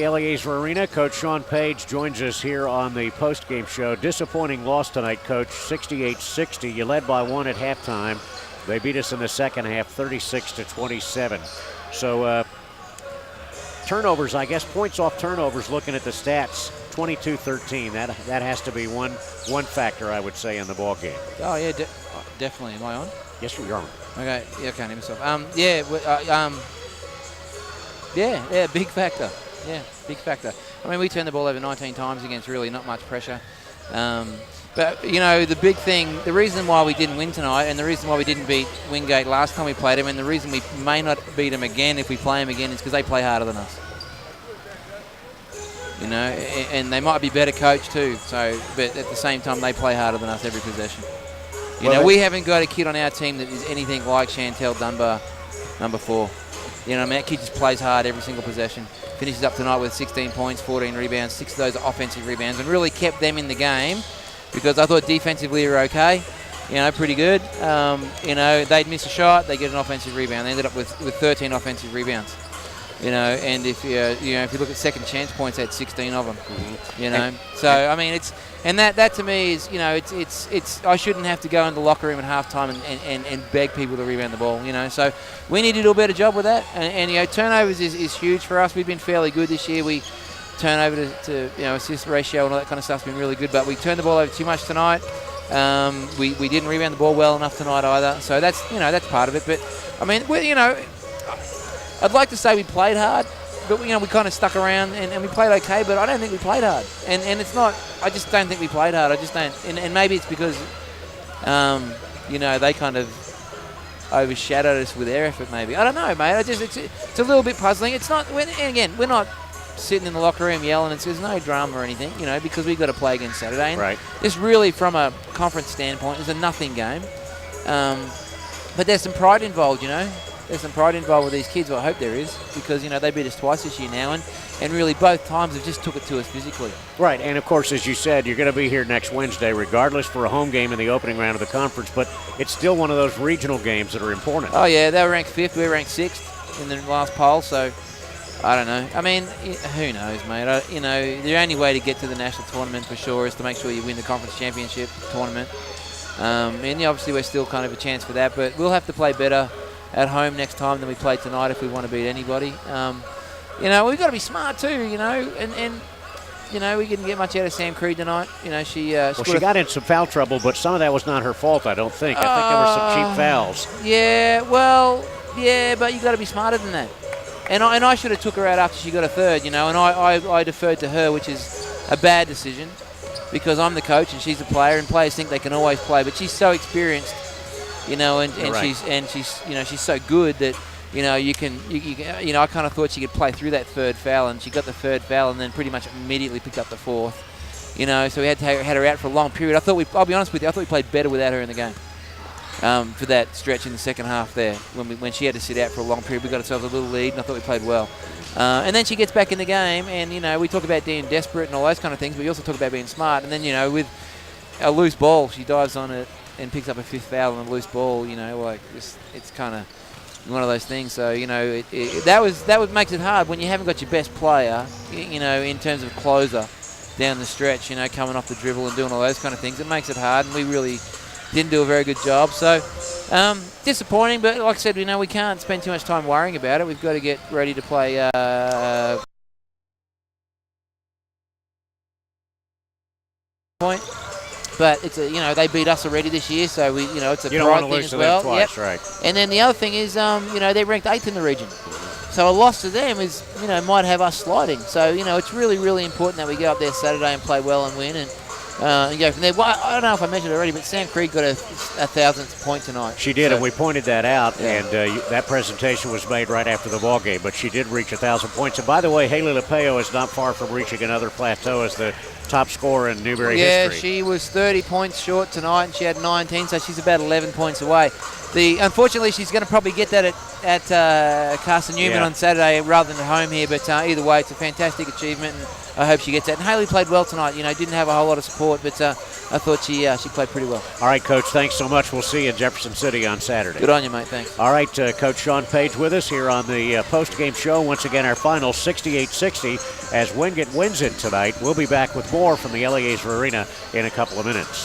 Eliezer Arena. Coach Sean Page joins us here on the postgame show. Disappointing loss tonight, Coach, 68-60. You led by 1 at halftime. They beat us in the second half, 36-27. So turnovers, I guess, points off turnovers, looking at the stats, 22-13. That has to be one factor, I would say, in the ball game. Oh, yeah, definitely. Am I on? Yes, you're on. Okay, yeah, I can't hear myself. Yeah, big factor. Yeah, big factor. I mean, we turned the ball over 19 times against really not much pressure. But, you know, the big thing, the reason why we didn't win tonight and the reason why we didn't beat Wingate last time we played them and the reason we may not beat them again if we play them again is because they play harder than us. You know, and they might be better coached too, so, but at the same time, they play harder than us every possession. You know, we haven't got a kid on our team that is anything like Chantel Dunbar, number 4. You know, I mean, that kid just plays hard every single possession. Finishes up tonight with 16 points, 14 rebounds, 6 of those are offensive rebounds, and really kept them in the game because I thought defensively we were okay, you know, pretty good. You know, they'd miss a shot, they get an offensive rebound. They ended up with 13 offensive rebounds. You know, and if you look at second chance points, they had 16 of them. Mm-hmm. You know, so I mean, that to me is, you know, it's I shouldn't have to go in the locker room at halftime and beg people to rebound the ball. You know, so we need to do a better job with that. And you know, turnovers is huge for us. We've been fairly good this year. We turnover to you know, assist ratio and all that kind of stuff's been really good. But we turned the ball over too much tonight. We didn't rebound the ball well enough tonight either. So that's part of it. But I mean, you know, I'd like to say we played hard, but you know, we kind of stuck around and we played okay, but I don't think we played hard. And it's not, I just don't think we played hard. I just don't, and maybe it's because, you know, they kind of overshadowed us with their effort maybe. I don't know, mate. It's a little bit puzzling. It's not, and again, we're not sitting in the locker room yelling and there's no drama or anything, you know, because we've got to play again Saturday. And right. This really, from a conference standpoint, is a nothing game. But there's some pride involved, you know. There's some pride involved with these kids. Well, I hope there is, because, you know, they beat us twice this year now, and really both times have just took it to us physically. Right, and of course, as you said, you're going to be here next Wednesday regardless for a home game in the opening round of the conference, but it's still one of those regional games that are important. Oh, yeah, they were ranked 5th. We were ranked 6th in the last poll, so I don't know. I mean, who knows, mate? You know, the only way to get to the national tournament for sure is to make sure you win the conference championship tournament. And yeah, obviously we're still kind of a chance for that, but we'll have to play better at home next time than we played tonight if we want to beat anybody. You know, we've got to be smart too, you know, and you know, we didn't get much out of Sam Creed tonight. You know, she got in some foul trouble, but some of that was not her fault, I don't think. I think there were some cheap fouls. Yeah, well, yeah, but you got to be smarter than that. And I should have took her out after she got a third, you know, and I deferred to her, which is a bad decision because I'm the coach and she's a player, and players think they can always play, but she's so experienced. You know, and right. she's you know, she's so good that, you know, you know, I kind of thought she could play through that third foul, and she got the third foul and then pretty much immediately picked up the fourth. You know, so we had her out for a long period. I'll be honest with you, I thought we played better without her in the game. For that stretch in the second half there, when she had to sit out for a long period, we got ourselves a little lead, and I thought we played well. And then she gets back in the game, and you know, we talk about being desperate and all those kind of things, but we also talk about being smart. And then, you know, with a loose ball, she dives on it and picks up a 5th foul on a loose ball. You know, like it's kind of one of those things. So, you know, that makes it hard when you haven't got your best player, you know, in terms of closer down the stretch, you know, coming off the dribble and doing all those kind of things. It makes it hard, and we really didn't do a very good job. So, disappointing, but like I said, you know, we can't spend too much time worrying about it. We've got to get ready to play point. But it's you know, they beat us already this year, so we, you know, it's a pride thing as well. Twice, right. And then the other thing is, you know, they're ranked 8th in the region, so a loss to them is, you know, might have us sliding. So, you know, it's really, really important that we go up there Saturday and play well and win and go from there. Well, I don't know if I mentioned it already, but Sam Creed got a 1,000th point tonight. She did, and we pointed that out, and that presentation was made right after the ball game. But she did reach 1,000 points. And by the way, Haley Lapeo is not far from reaching another plateau as the top scorer in Newberry history. history. Yeah, she was 30 points short tonight, and she had 19, so she's about 11 points away. Unfortunately, she's going to probably get that at Carson Newman on Saturday rather than at home here, but either way, it's a fantastic achievement, and I hope she gets that. And Haley played well tonight. Didn't have a whole lot of support, but I thought she played pretty well. All right, Coach, thanks so much. We'll see you in Jefferson City on Saturday. Good on you, mate. Thanks. All right, Coach Sean Page with us here on the post-game show. Once again, our final 68-60 as Wingate wins it tonight. We'll be back with more from the LA A's Arena in a couple of minutes.